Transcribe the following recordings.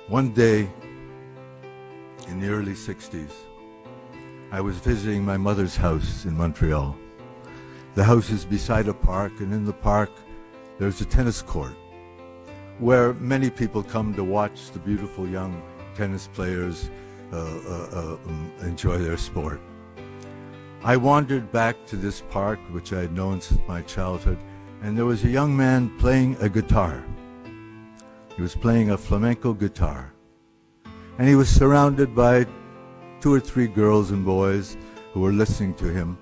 One day in the early 60s, I was visiting my mother's house in Montreal. The house is beside a park, and in the park there's a tennis court where many people come to watch the beautiful young tennis players enjoy their sport. I wandered back to this park, which I had known since my childhood, and there was a young man playing a guitar. He was playing a flamenco guitar, and he was surrounded by 2 or 3 girls and boys who were listening to him.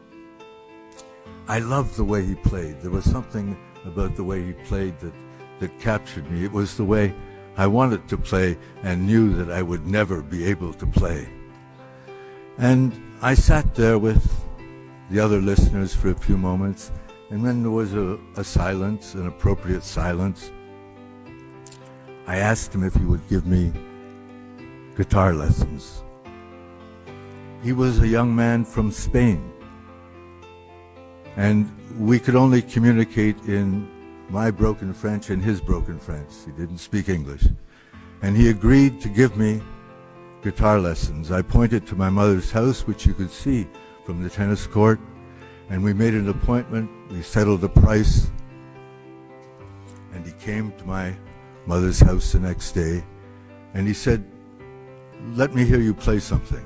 I loved the way he played. There was something about the way he played that captured me. It was the way I wanted to play and knew that I would never be able to play. And I sat there with the other listeners for a few moments, and then there was a silence, an appropriate silence. I asked him if he would give me guitar lessons. He was a young man from Spain, and we could only communicate in my broken French and his broken French. He didn't speak English. And he agreed to give me guitar lessons. I pointed to my mother's house, which you could see from the tennis court, and we made an appointment. We settled the price, and he came to my mother's house the next day, and he said, "Let me hear you play something."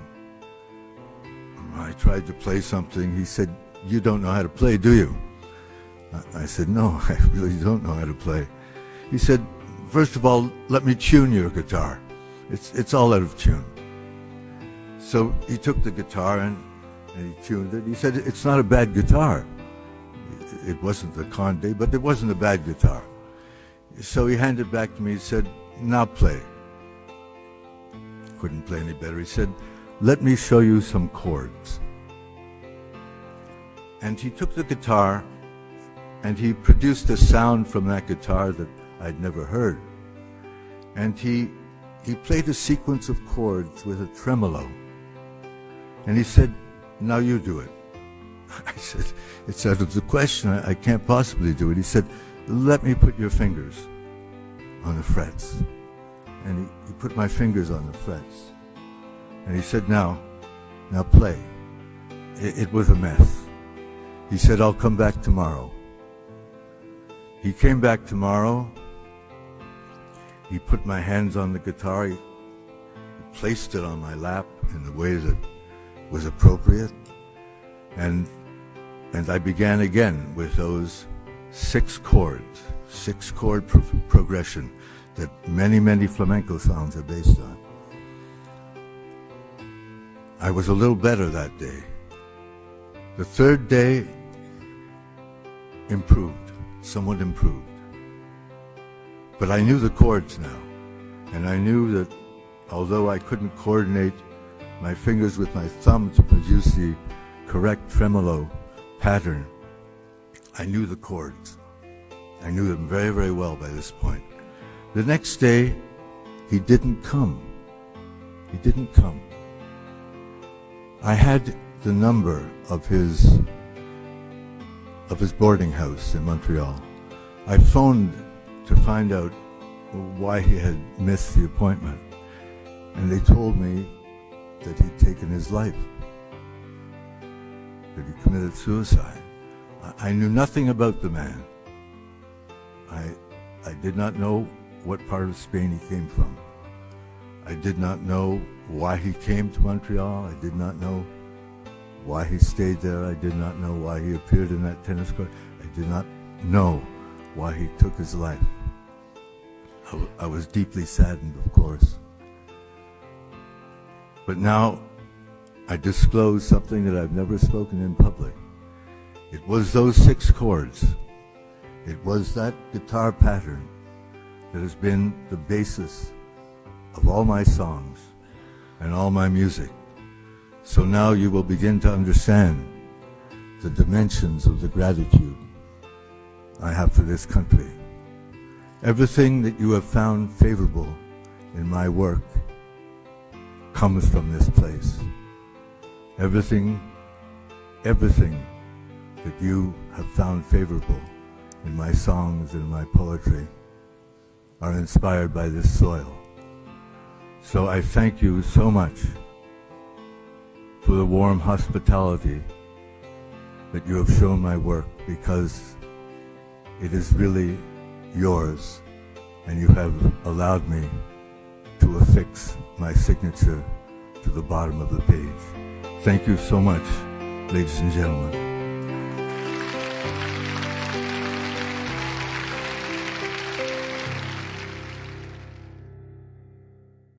I tried to play something. He said, "You don't know how to play, do you?" I said, "No, I really don't know how to play." He said, "First of all, let me tune your guitar. It's all out of tune." So he took the guitar and he tuned it. He said, "It's not a bad guitar." It wasn't the Conde, but it wasn't a bad guitar. So he handed it back to me. He said, "Now play." Couldn't play any better. He said, "Let me show you some chords." And he took the guitar and he produced a sound from that guitar that I'd never heard. And he played a sequence of chords with a tremolo. And he said, "Now you do it." I said, "It's out of the question. I can't possibly do it." He said, "Let me put your fingers on the frets." And he put my fingers on the frets. And he said, now play." It was a mess. He said, "I'll come back tomorrow." He came back tomorrow. He put my hands on the guitar. He placed it on my lap in the way that was appropriate. And I began again with those 6 chords, 6-chord progression that many flamenco songs are based on. I was a little better that day. The third day improved, somewhat improved. But I knew the chords now, and I knew that although I couldn't coordinate my fingers with my thumb to produce the correct tremolo pattern, I knew the chords. I knew them very, very well by this point. The next day, he didn't come. He didn't come. I had the number of his boarding house in Montreal. I phoned to find out why he had missed the appointment, and they told me that he'd taken his life, that he committed suicide. I knew nothing about the man. I did not know what part of Spain he came from. I did not know why he came to Montreal. I did not know why he stayed there. I did not know why he appeared in that tennis court. I did not know why he took his life. I was deeply saddened, of course. But now I disclose something that I've never spoken in public. It was those 6 chords. It was that guitar pattern that has been the basis of all my songs and all my music. So now you will begin to understand the dimensions of the gratitude I have for this country. Everything that you have found favorable in my work comes from this place. Everything that you have found favorable in my songs and my poetry are inspired by this soil. So I thank you so much for the warm hospitality that you have shown my work, because it is really yours, and you have allowed me to affix my signature to the bottom of the page. Thank you so much, ladies and gentlemen.